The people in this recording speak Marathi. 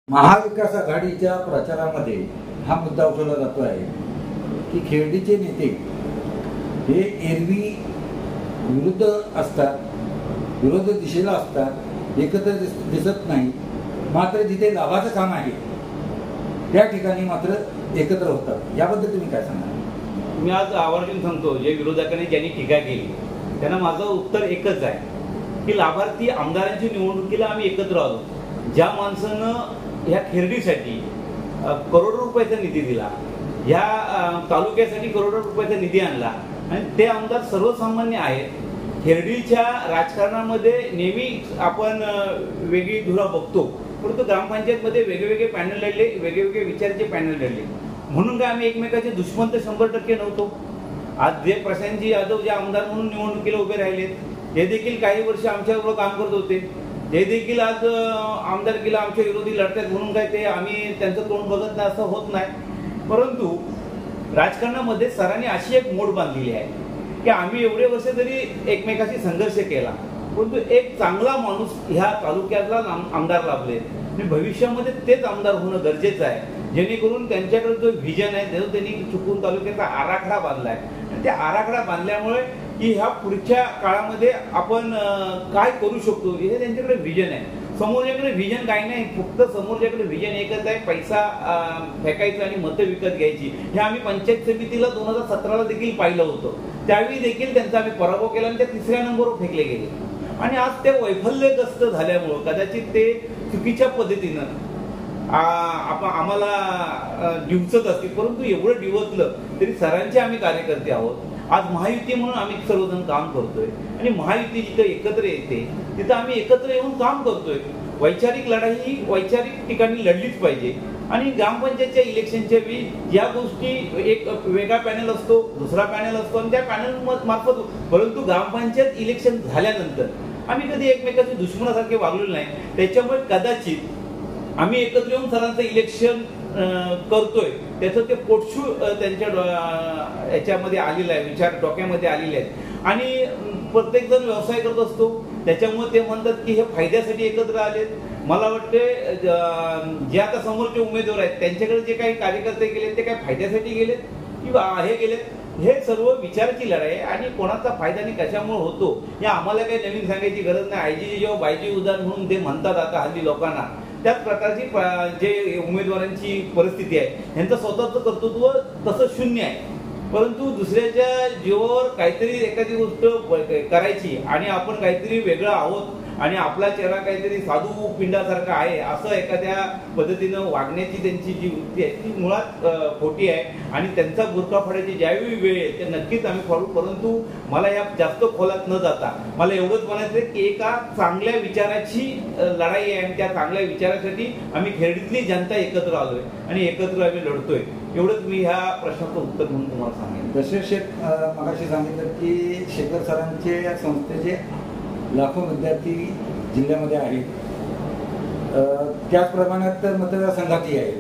महाविकास आघाडीच्या प्रचारामध्ये हा मुद्दा उठवला जातो आहे की खेर्डीचे नेते हे एरवी विरुद्ध असतात, विरोधी दिशेला असतात, एकत्र दिसत नाही, मात्र जिथे लाभाचं काम आहे त्या ठिकाणी मात्र एकत्र होतात। याबद्दल तुम्ही काय सांगाल? मी आज आवर्जून सांगतो, जे विरोधकांनी ज्यांनी टीका केली त्यांना माझं उत्तर एकच आहे की लाभार्थी आमदारांची निवडणुकीला आम्ही एकत्र आलो। ज्या माणसानं ह्या खेर्डीसाठी करोडो रुपयाचा निधी दिला, ह्या तालुक्यासाठी करोडो रुपयाचा निधी आणला आणि ते आमदार सर्वसामान्य आहेत। खेर्डीच्या राजकारणामध्ये नेहमी आपण वेगळी धुरा बघतो, परंतु ग्रामपंचायतमध्ये वेगवेगळे पॅनल लढले, वेगवेगळे विचाराचे पॅनल लढले, म्हणून काय आम्ही एकमेकाचे दुश्मन तर 100% नव्हतो। आज जे प्रशांतजी यादव जे आमदार म्हणून निवडणुकीला उभे राहिलेत, हे देखील काही वर्ष आमच्याबरोबर काम करत होते, ते देखील आज आमदारकीला आमच्या विरोधी लढतात, म्हणून काय ते आम्ही त्यांचं तोंड बघत नाही असं होत नाही। परंतु राजकारणामध्ये सरांनी अशी एक मोड बांधलेली आहे की आम्ही एवढे वर्ष जरी एकमेकाशी संघर्ष केला, परंतु एक चांगला माणूस ह्या तालुक्यातला आमदार लाभले आणि भविष्यामध्ये तेच आमदार होणं गरजेचं आहे, जेणेकरून त्यांच्याकडे जो व्हिजन आहे त्याचा त्यांनी चुकून तालुक्याचा आराखडा बांधला आहे आणि त्या आराखडा बांधल्यामुळे की ह्या पुढच्या काळामध्ये आपण काय करू शकतो हे त्यांच्याकडे व्हिजन आहे। समोरच्याकडे व्हिजन काही नाही, फक्त समोरच्याकडे व्हिजन एकच आहे, पैसा फेकायचा आणि मतं विकत घ्यायची। हे आम्ही पंचायत समितीला 2017ला देखील पाहिलं होतं, त्यावेळी देखील त्यांचा आम्ही पराभव केला आणि त्या 3ऱ्या नंबरवर फेकले गेले आणि आज ते वैफल्यग्रस्त झाल्यामुळं कदाचित ते चुकीच्या पद्धतीनं आम्हाला डिवचत असतील, परंतु एवढं डिवचलं तरी सरांचे आम्ही कार्यकर्ते आहोत। आज महायुती म्हणून आम्ही सर्वजण काम करतोय आणि महायुती जिथं एकत्र येते तिथं आम्ही एकत्र येऊन काम करतोय। वैचारिक लढाई ही वैचारिक ठिकाणी लढलीच पाहिजे आणि ग्रामपंचायतच्या इलेक्शनच्या वेळी या गोष्टी एक वेगळा पॅनल असतो, दुसरा पॅनल असतो आणि त्या पॅनल मार्फत, परंतु ग्रामपंचायत इलेक्शन झाल्यानंतर आम्ही कधी एकमेकाचे दुश्मनासारखे वागलेलो नाही। त्याच्यामुळे कदाचित आम्ही एकत्र येऊन सरांचं इलेक्शन करतोय त्याचं ते पोटशू त्यांच्या याच्यामध्ये आलेलं आहे, विचार डोक्यामध्ये आलेले आहेत आणि प्रत्येक जण व्यवसाय करत असतो, त्याच्यामुळे ते म्हणतात की हे फायद्यासाठी एकत्र आलेत। मला वाटते जे आता समोरचे उमेदवार आहेत त्यांच्याकडे जे काही कार्यकर्ते गेलेत ते काय फायद्यासाठी गेलेत किंवा हे गेलेत, हे सर्व विचाराची लढाई आहे आणि कोणाचा फायदा आणि कशामुळे होतो हे आम्हाला काही नवीन सांगायची गरज नाही। आयजी जेव्हा बायजी उदाहरण म्हणून ते म्हणतात आता हल्ली लोकांना, त्याच प्रकारची जे उमेदवारांची परिस्थिती आहे, यांचं स्वतःचं कर्तृत्व तसं शून्य आहे, परंतु दुसऱ्याच्या जीवावर काहीतरी एखादी गोष्ट करायची आणि आपण काहीतरी वेगळं आहोत आणि आपला चेहरा काहीतरी साधू पिंडासारखा आहे असं एखाद्या पद्धतीनं वागण्याची त्यांची जी वृत्ती आहे ती मुळात खोटी आहे आणि त्यांचा बुरखा फाडायची ज्यावेळी वेळ आहे ते नक्कीच आम्ही फाडू। परंतु मला या जास्त खोलात न जाता मला एवढंच म्हणायचं की एका चांगल्या विचाराची लढाई आहे आणि त्या चांगल्या विचारासाठी आम्ही खेर्डीतली जनता एकत्र आलोय आणि एकत्र आम्ही लढतोय, एवढंच मी ह्या प्रश्नाचं उत्तर म्हणून तुम्हाला सांगेन। जसे मगाशी सांगितलं की शेखर सरांचे या संस्थेचे लाखो विद्यार्थी जिल्ह्यामध्ये आहेत, त्याच प्रमाणात मतदारसंघातही आहेत।